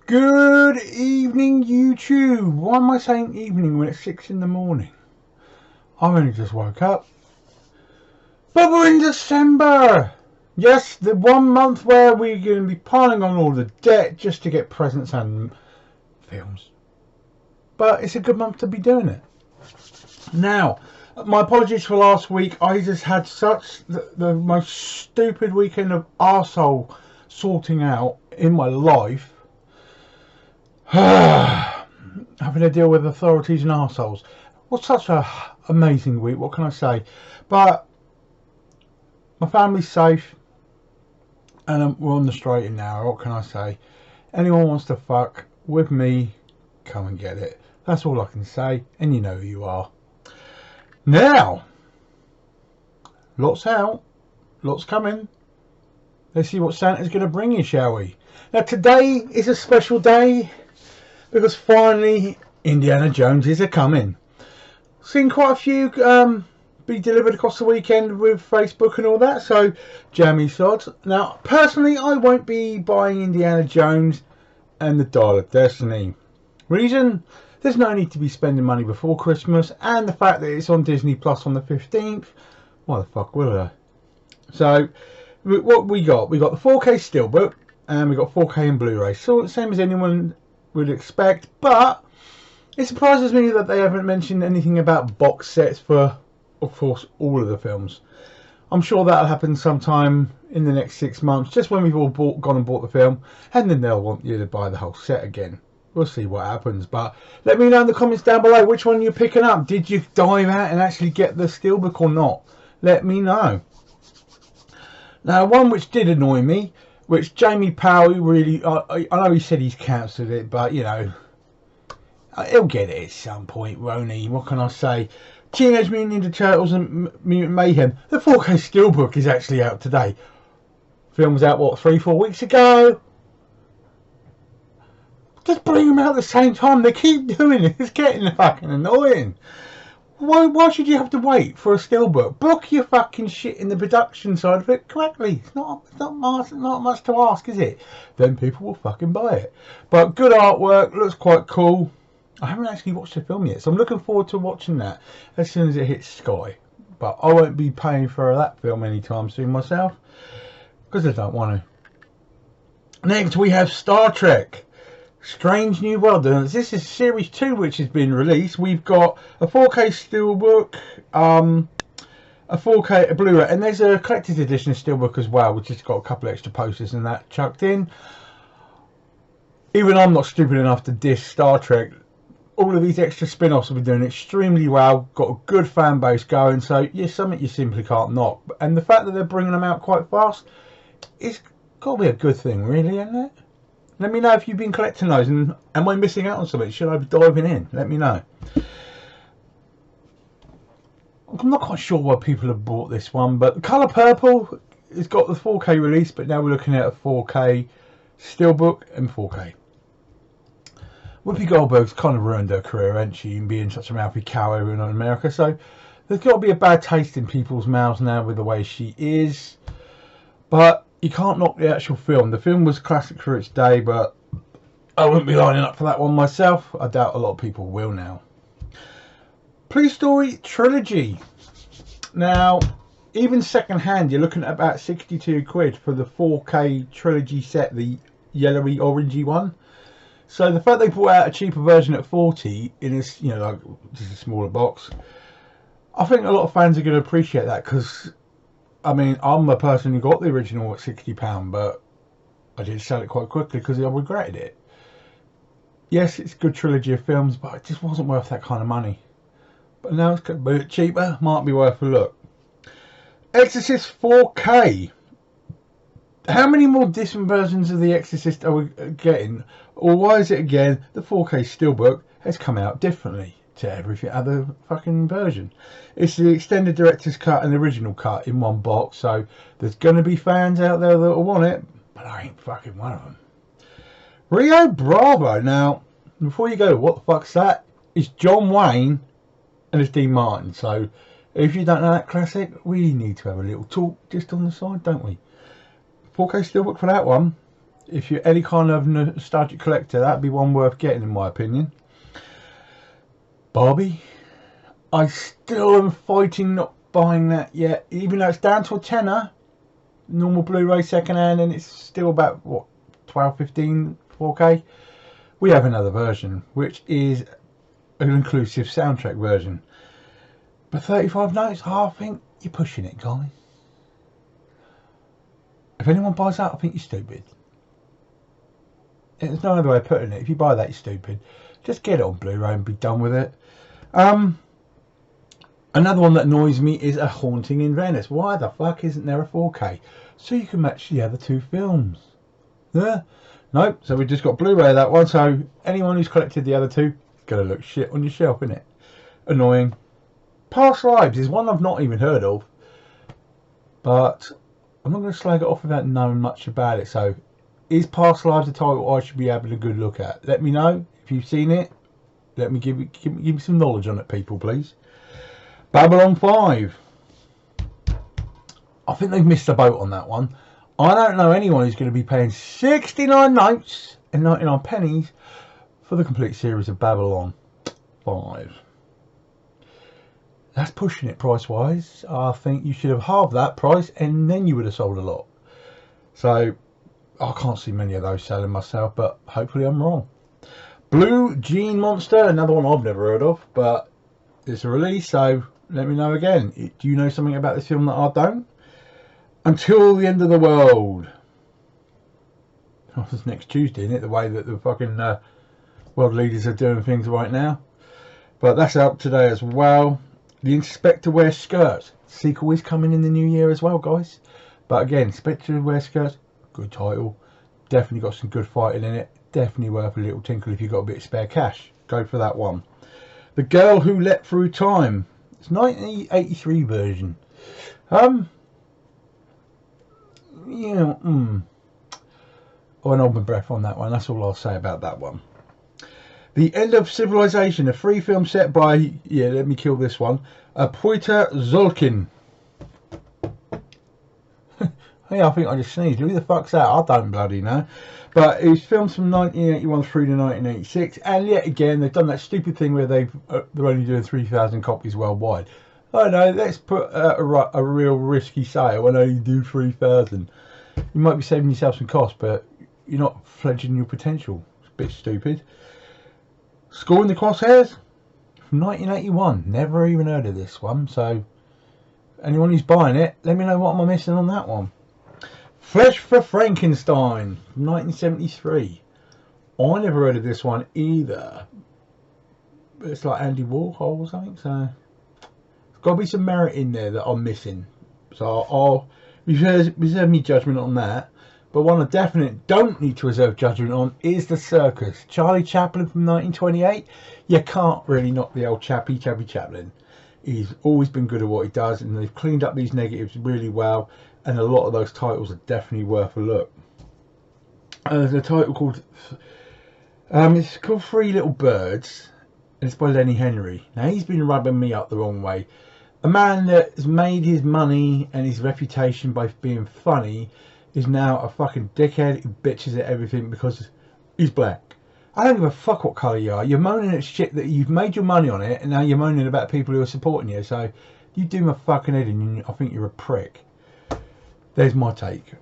Good evening, YouTube. Why am I saying evening when it's 6 in the morning? I've only just woke up. But we're in December. Yes, the 1 month where we're going to be piling on all the debt just to get presents and films. But it's a good month to be doing it. Now, my apologies for last week. I just had such the most stupid weekend of arsehole sorting out in my life. Having to deal with authorities and arseholes. What's such a amazing week, what can I say? But my family's safe and we're on the straight and narrow. What can I say? Anyone wants to fuck with me, come and get it. That's all I can say, and you know who you are. Now, lots out, lots coming. Let's see what Santa's going to bring you, shall we? Now today is a special day because finally Indiana Jones is a-coming. Seen quite a few be delivered across the weekend with Facebook and all that, so jammy sods. Now personally I won't be buying Indiana Jones and the Dial of Destiny. Reason? There's no need to be spending money before Christmas, and the fact that it's on Disney Plus on the 15th, why the fuck will I? So what we got the 4K Steelbook and we got 4K and Blu-ray, so same as anyone would expect, but it surprises me that they haven't mentioned anything about box sets for, of course, all of the films. I'm sure that'll happen sometime in the next 6 months, just when we've all gone and bought the film, and then they'll want you to buy the whole set again. We'll see what happens, but let me know in the comments down below which one you're picking up. Did you dive out and actually get the Steelbook or not? Let me know. Now, one which did annoy me, which Jamie Powell really, I know he said he's cancelled it, but you know, he'll get it at some point, won't he? What can I say? Teenage Mutant Ninja Turtles and Mutant Mayhem. The 4K Steelbook is actually out today. Film was out, what, 3-4 weeks ago? Just bring them out at the same time. They keep doing it. It's getting fucking annoying. Why should you have to wait for a Steelbook? Book your fucking shit in the production side of it correctly. It's not much to ask, is it? Then people will fucking buy it. But good artwork, looks quite cool. I haven't actually watched the film yet, so I'm looking forward to watching that as soon as it hits Sky. But I won't be paying for that film anytime soon myself, because I don't want to. Next we have Star Trek Strange New World. This is series 2 which has been released. We've got a 4K Steelbook, a 4K Blu-ray, and there's a collector's edition of Steelbook as well, which has got a couple of extra posters and that chucked in. Even I'm not stupid enough to diss Star Trek. All of these extra spin-offs have been doing extremely well, got a good fan base going, so yeah, something you simply can't knock. And the fact that they're bringing them out quite fast, it's got to be a good thing, really, isn't it? Let me know if you've been collecting those, and am I missing out on something? Should I be diving in? Let me know. I'm not quite sure why people have bought this one, but the colour purple has got the 4K release, but now we're looking at a 4K Steelbook and 4K. Whoopi Goldberg's kind of ruined her career, hasn't she, in being such a mouthy cow over in America, so there's got to be a bad taste in people's mouths now with the way she is. But you can't knock the actual film. The film was classic for its day, but I wouldn't be lining up for that one myself. I doubt a lot of people will now. Police Story Trilogy. Now, even second hand, you're looking at about 62 quid for the 4K Trilogy set, the yellowy orangey one. So the fact they brought out a cheaper version at 40 in this, you know, like just a smaller box, I think a lot of fans are going to appreciate that, because I mean, I'm the person who got the original at £60, but I did sell it quite quickly because I regretted it. Yes, it's a good trilogy of films, but it just wasn't worth that kind of money. But now it's a bit cheaper, might be worth a look. Exorcist 4K. How many more different versions of The Exorcist are we getting? Or why is it again the 4K Steelbook has come out differently to every other fucking version? It's the extended director's cut and the original cut in one box, so there's going to be fans out there that will want it, but I ain't fucking one of them. Rio Bravo. Now, before you go, what the fuck's that? It's John Wayne and it's Dean Martin, so if you don't know that classic, we need to have a little talk just on the side, don't we? 4K Steelbook for that one. If you're any kind of nostalgic collector, that'd be one worth getting, in my opinion. Barbie, I still am fighting not buying that yet, even though it's down to a tenner, normal Blu-ray second hand, and it's still about what, 12, 15, 4K. We have another version, which is an inclusive soundtrack version, but 35 notes, I think you're pushing it, guys. If anyone buys that, I think you're stupid. There's no other way of putting it. If you buy that, you're stupid. Just get it on Blu-ray and be done with it. Another one that annoys me is A Haunting in Venice. Why the fuck isn't there a 4K so you can match the other two films? Yeah, nope. So we just got Blu-ray of that one. So anyone who's collected the other two, it's gonna look shit on your shelf, isn't it? Annoying. Past Lives is one I've not even heard of, but I'm not going to slag it off without knowing much about it. So, is Past Lives a title I should be having a good look at? Let me know if you've seen it. Let me give me some knowledge on it, people, please. Babylon 5. I think they've missed the boat on that one. I don't know anyone who's going to be paying 69 notes and 99 pennies for the complete series of Babylon 5. That's pushing it price-wise. I think you should have halved that price and then you would have sold a lot. So, I can't see many of those selling myself, but hopefully I'm wrong. Blue Gene Monster, another one I've never heard of, but it's a release, so let me know again. Do you know something about this film that I don't? Until the End of the World. Oh, it's next Tuesday, isn't it? The way that the fucking world leaders are doing things right now. But that's out today as well. The Inspector Wears Skirts. Sequel is coming in the new year as well, guys. But again, Inspector Wears Skirts, good title. Definitely got some good fighting in it. Definitely worth a little tinkle if you've got a bit of spare cash. Go for that one. The Girl Who Leapt Through Time. It's 1983 version. Yeah, I'll hold my breath on that one. That's all I'll say about that one. The End of Civilization, a free film set by, yeah, let me kill this one, Peter Zolkin. Yeah, I think I just sneezed. Who the fuck's that? I don't bloody know. But it was filmed from 1981 through to 1986, and yet again they've done that stupid thing where they're only doing 3,000 copies worldwide. Oh no, let's put a real risky sale and only do 3,000. You might be saving yourself some cost, but you're not fledging your potential. It's a bit stupid. Scoring the Crosshairs from 1981. Never even heard of this one. So anyone who's buying it, let me know what am I missing on that one. Flesh for Frankenstein from 1973. I never heard of this one either. It's like Andy Warhol or something. So there's got to be some merit in there that I'm missing. So I'll reserve me judgment on that. But one I definitely don't need to reserve judgment on is the Circus. Charlie Chaplin from 1928. You can't really knock the old Chappie Chaplin. He's always been good at what he does, and they've cleaned up these negatives really well. And a lot of those titles are definitely worth a look. There's a title called it's called Three Little Birds, and it's by Lenny Henry. Now he's been rubbing me up the wrong way. A man that has made his money and his reputation by being funny is now a fucking dickhead who bitches at everything because he's black. I don't give a fuck what colour you are. You're moaning at shit that you've made your money on it, and now you're moaning about people who are supporting you. So you do my fucking head in. I think you're a prick. There's my take.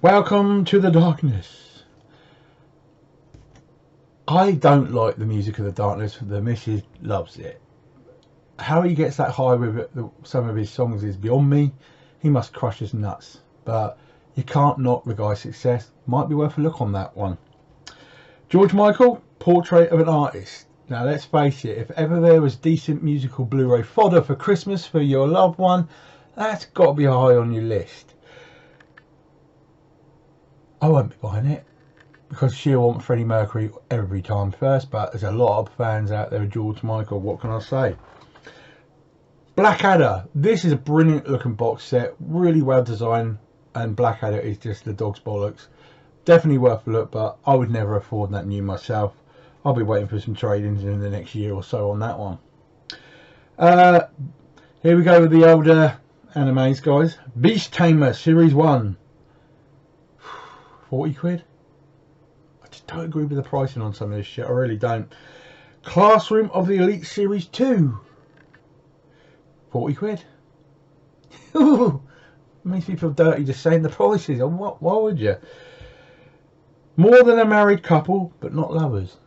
Welcome to the Darkness. I don't like the music of the Darkness. The missus loves it. How he gets that high with it, some of his songs is beyond me. He must crush his nuts. But you can't knock the guy's success. Might be worth a look on that one. George Michael, Portrait of an Artist. Now let's face it, if ever there was decent musical Blu-ray fodder for Christmas for your loved one, that's got to be high on your list. I won't be buying it because she'll want Freddie Mercury every time first, but there's a lot of fans out there of George Michael. What can I say? Blackadder. This is a brilliant looking box set, really well designed, and Blackadder is just the dog's bollocks. Definitely worth a look, but I would never afford that new myself. I'll be waiting for some trade-ins in the next year or so on that one. Here we go with the older animes, guys. Beast Tamer Series 1. 40 quid. I just don't agree with the pricing on some of this shit. I really don't. Classroom of the Elite Series 2. 40 quid. Ooh, makes me feel dirty just saying the prices. Why would you? More Than a Married Couple, but not lovers.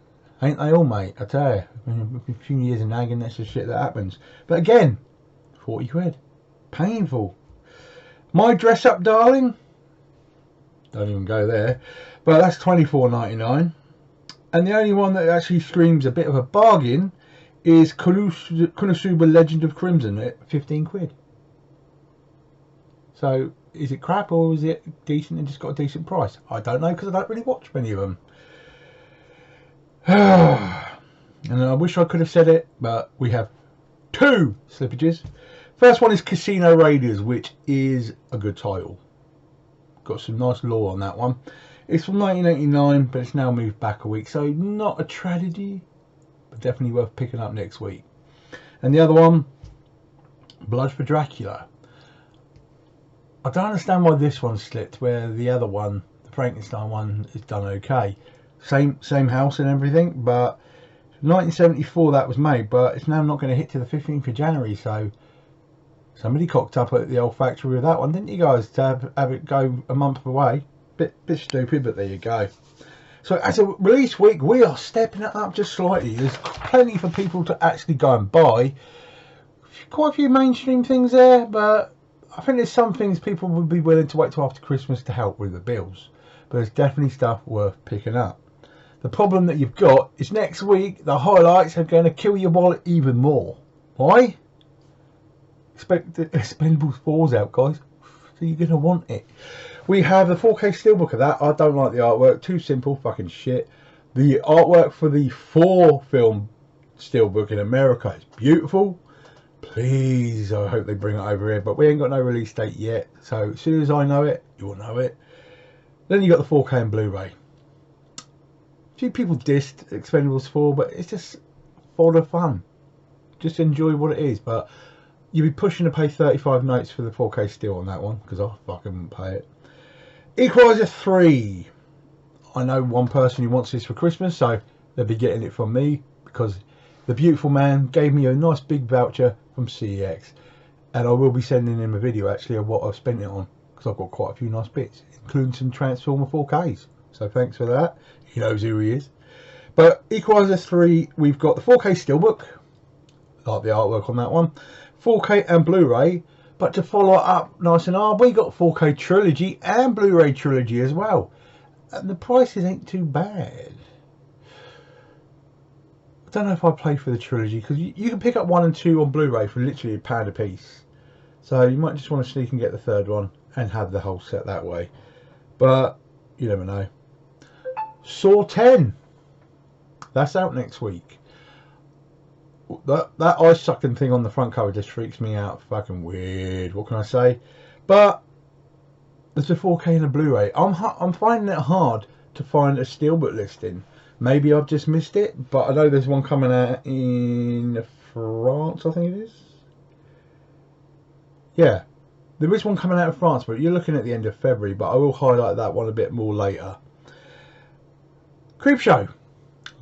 Ain't they all, mate? I tell you. A few years of nagging, that's the shit that happens. But again, 40 quid. Painful. My Dress Up Darling. Don't even go there. But that's $24.99. And the only one that actually screams a bit of a bargain is Konosuba Legend of Crimson at 15 quid. So, is it crap or is it decent and just got a decent price? I don't know, because I don't really watch many of them. And I wish I could have said it, but we have two slippages. First one is Casino Raiders, which is a good title. Got some nice lore on that one. It's from 1989, but it's now moved back a week, so not a tragedy, but definitely worth picking up next week. And the other one, Blood for Dracula. I don't understand why this one slipped, where the other one, the Frankenstein one, is done okay. Same house and everything, but 1974 that was made, but it's now not going to hit to the 15th of January, so somebody cocked up at the old factory with that one, didn't you guys, to have it go a month away? Bit stupid, but there you go. So as a release week, we are stepping it up just slightly. There's plenty for people to actually go and buy. Quite a few mainstream things there, but I think there's some things people would be willing to wait till after Christmas to help with the bills. But there's definitely stuff worth picking up. The problem that you've got is next week the highlights are going to kill your wallet even more. Why? Expendables 4's out, guys, so you're going to want it. We have the 4K Steelbook of that. I don't like the artwork. Too simple, fucking shit. The artwork for the 4 film Steelbook in America is beautiful. Please, I hope they bring it over here. But we ain't got no release date yet. So as soon as I know it, you'll know it. Then you got the 4K and Blu-ray. A few people dissed Expendables 4, but it's just for the fun. Just enjoy what it is. But you'll be pushing to pay 35 notes for the 4K Steel on that one, because I fucking wouldn't pay it. Equalizer 3. I know one person who wants this for Christmas, so they'll be getting it from me, because the beautiful man gave me a nice big voucher from CEX, and I will be sending him a video actually of what I've spent it on, because I've got quite a few nice bits, including some Transformer 4Ks. So thanks for that. He knows who he is. But Equalizer 3, we've got the 4K Steelbook. I like the artwork on that one. 4K and Blu-ray. But to follow it up nice and hard, we got 4K Trilogy and Blu-ray Trilogy as well. And the prices ain't too bad. I don't know if I play for the Trilogy, because you can pick up 1 and 2 on Blu-ray for literally £1 a piece. So you might just want to sneak and get the third one and have the whole set that way. But you never know. Saw 10. That's out next week. That eye sucking thing on the front cover just freaks me out. Fucking weird. What can I say? But there's a 4K and a Blu-ray. I'm finding it hard to find a Steelbook listing. Maybe I've just missed it, but I know there's one coming out in France, I think it is. Yeah, there is one coming out of France, but you're looking at the end of February. But I will highlight that one a bit more later. Creepshow.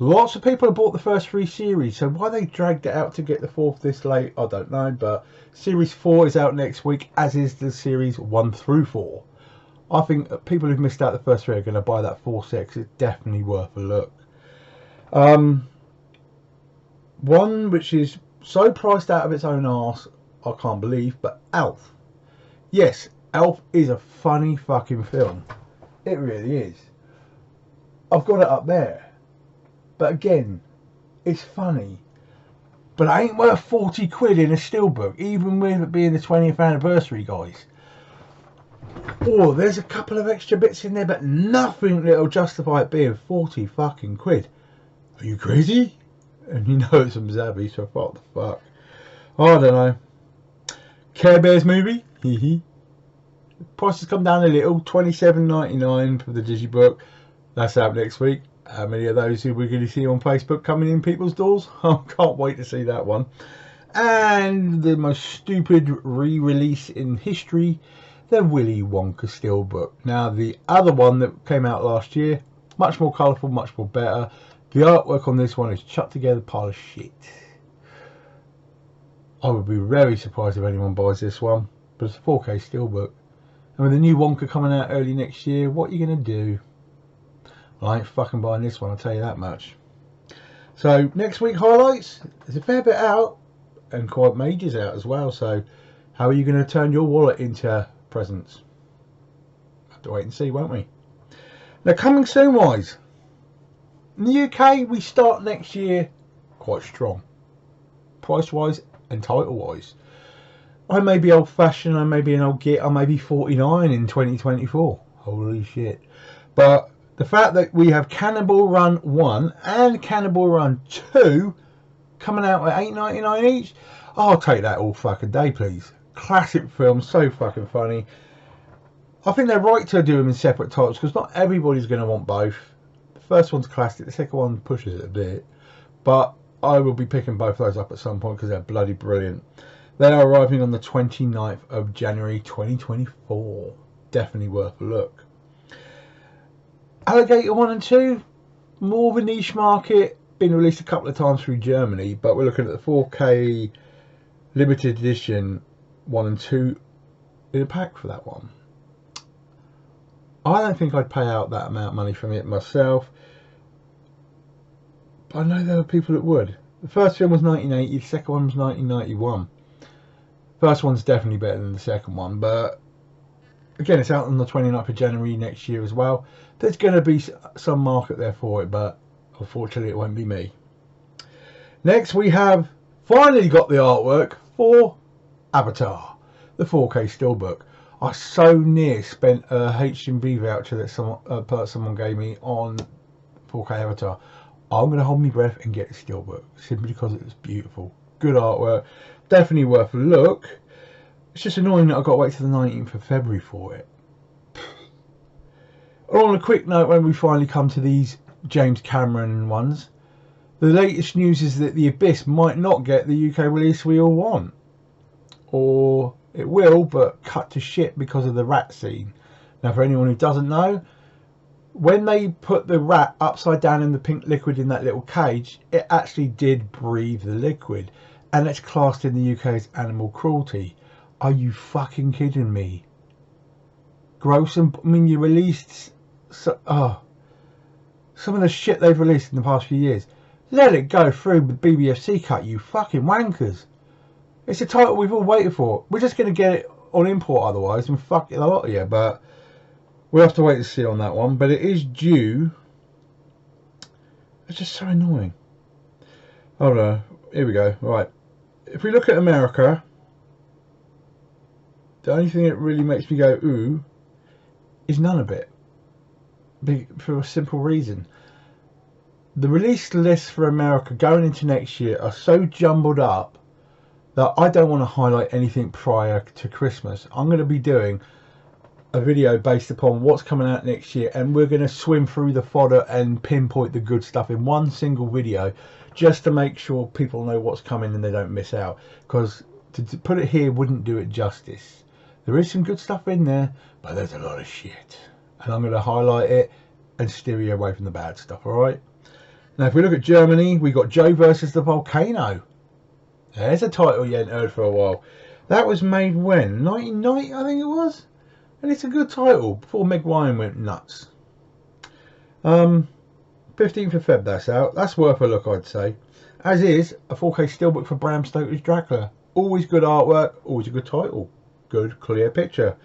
Lots of people have bought the first 3 series, so why they dragged it out to get the 4th this late, I don't know. But series 4 is out next week, as is the series 1 through 4. I think people who've missed out the first 3 are going to buy that 4 set, 'cause it's definitely worth a look. One which is so priced out of its own arse, I can't believe, but Alf. Yes, Alf is a funny fucking film. It really is. I've got it up there. But again, it's funny. But it ain't worth 40 quid in a Steelbook, even with it being the 20th anniversary, guys. Oh, there's a couple of extra bits in there, but nothing that'll justify it being 40 fucking quid. Are you crazy? And you know it's some Zabby, so what the fuck? I don't know. Care Bears movie? Hee. Price has come down a little, $27.99 for the Digibook. That's out next week. How many of those are we going to see on Facebook coming in people's doors? I can't wait to see that one. And the most stupid re-release in history, the Willy Wonka Steelbook. Now the other one that came out last year, much more colourful, much more better. The artwork on this one is chucked together pile of shit. I would be very surprised if anyone buys this one, but it's a 4K Steelbook. And with the new Wonka coming out early next year, what are you going to do? Well, I ain't fucking buying this one, I'll tell you that much. So next week highlights, there's a fair bit out and quite majors out as well. So how are you going to turn your wallet into presents? Have to wait and see, won't we? Now coming soon wise, in the UK we start next year quite strong, price wise and title wise. I may be old fashioned, I may be an old git, I may be 49 in 2024. Holy shit. But the fact that we have Cannibal Run 1 and Cannibal Run 2 coming out at $8.99 each, I'll take that all fucking day, please. Classic film, so fucking funny. I think they're right to do them in separate titles because not everybody's going to want both. The first one's classic, the second one pushes it a bit. But I will be picking both those up at some point because they're bloody brilliant. They are arriving on the 29th of January 2024. Definitely worth a look. Alligator 1 and 2, more of a niche market, been released a couple of times through Germany, but we're looking at the 4K limited edition 1 and 2 in a pack for that one. I don't think I'd pay out that amount of money from it myself, but I know there are people that would. The first film was 1980, the second one was 1991. First one's definitely better than the second one, but again, it's out on the 29th of January next year as well. There's going to be some market there for it, but unfortunately it won't be me. Next we have finally got the artwork for Avatar, the 4K Steelbook. I so near spent a HMV voucher that someone gave me on 4K Avatar. I'm going to hold my breath and get the Steelbook simply because it was beautiful. Good artwork, definitely worth a look. It's just annoying that I've got to wait till the 19th of February for it. On a quick note, when we finally come to these James Cameron ones, the latest news is that The Abyss might not get the UK release we all want. Or it will, but cut to shit because of the rat scene. Now for anyone who doesn't know, when they put the rat upside down in the pink liquid in that little cage, it actually did breathe the liquid. And it's classed in the UK as animal cruelty. Are you fucking kidding me? Gross. And I mean, you released some of the shit they've released in the past few years. Let it go through with BBFC cut, you fucking wankers. It's a title we've all waited for. We're just going to get it on import otherwise and fuck it a lot of you. But we'll have to wait and see on that one. But it is due. It's just so annoying. Oh no. Here we go. Right. If we look at America, the only thing that really makes me go ooh is none of it, for a simple reason. The release lists for America going into next year are so jumbled up that I don't want to highlight anything prior to Christmas. I'm going to be doing a video based upon what's coming out next year, and we're going to swim through the fodder and pinpoint the good stuff in one single video just to make sure people know what's coming and they don't miss out, because to put it here wouldn't do it justice. There is some good stuff in there, but there's a lot of shit, and I'm going to highlight it and steer you away from the bad stuff. Alright, now if we look at Germany, we got Joe versus the Volcano. There's a title you hadn't heard for a while. That was made when? 1990 I think it was, and it's a good title before Meg Ryan went nuts. 15th of Feb that's out. That's worth a look, I'd say. As is a 4K Steelbook for Bramsto's Dracula. Always good artwork, always a good title. Good clear picture.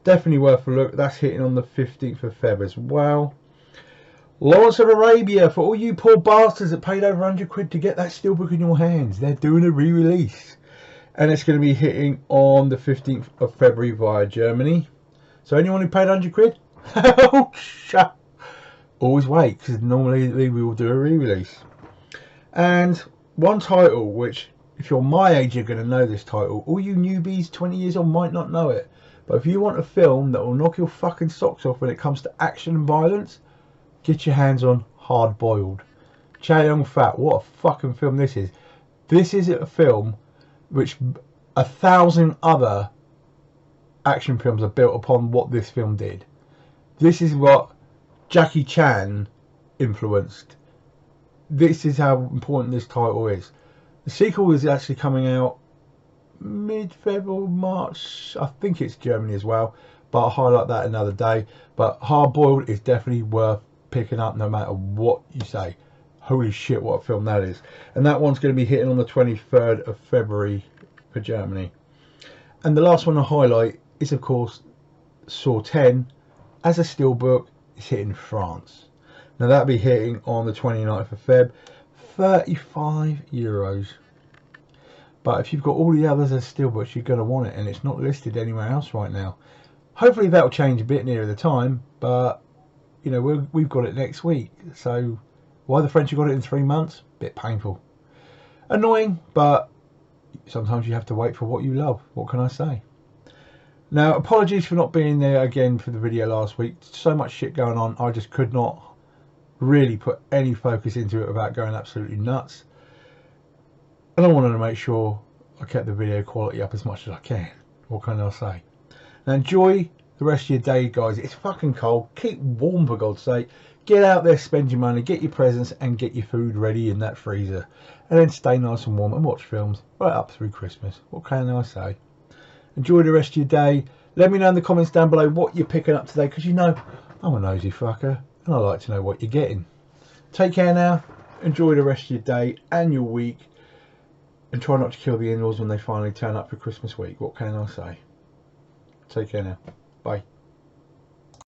Definitely worth a look. That's hitting on the 15th of Feb as well. Lawrence of Arabia, for all you poor bastards that paid over 100 quid to get that Steelbook in your hands. They're doing a re-release. And it's going to be hitting on the 15th of February via Germany. So anyone who paid 100 quid, oh, shut. Always wait, because normally we will do a re-release. And one title, which if you're my age you're going to know this title. All you newbies 20 years old might not know it. But if you want a film that will knock your fucking socks off when it comes to action and violence, get your hands on Hard Boiled. Chow Yun Fat, what a fucking film this is. This is a film which 1,000 other action films are built upon what this film did. This is what Jackie Chan influenced. This is how important this title is. The sequel is actually coming out mid-February, March. I think it's Germany as well, but I'll highlight that another day. But Hard Boiled is definitely worth picking up no matter what you say. Holy shit, what a film that is. And that one's going to be hitting on the 23rd of February for Germany. And the last one to highlight is, of course, Saw 10 as a steelbook. It's hitting France. Now that'll be hitting on the 29th of Feb. €35. But if you've got all the others as steelbooks, you're going to want it, and it's not listed anywhere else right now. Hopefully that'll change a bit nearer the time, but you know, we've got it next week. So why the French have got it in 3 months? Bit painful, annoying, but sometimes you have to wait for what you love. What can I say? Now, apologies for not being there again for the video last week. So much shit going on, I just could not really put any focus into it without going absolutely nuts. And I wanted to make sure I kept the video quality up as much as I can. What can I say? Now enjoy the rest of your day, guys. It's fucking cold. Keep warm, for God's sake. Get out there, spend your money, get your presents, and get your food ready in that freezer. And then stay nice and warm and watch films right up through Christmas. What can I say? Enjoy the rest of your day. Let me know in the comments down below what you're picking up today, because you know I'm a nosy fucker and I like to know what you're getting. Take care now. Enjoy the rest of your day and your week. And try not to kill the in-laws when they finally turn up for Christmas week. What can I say? Take care now. Bye.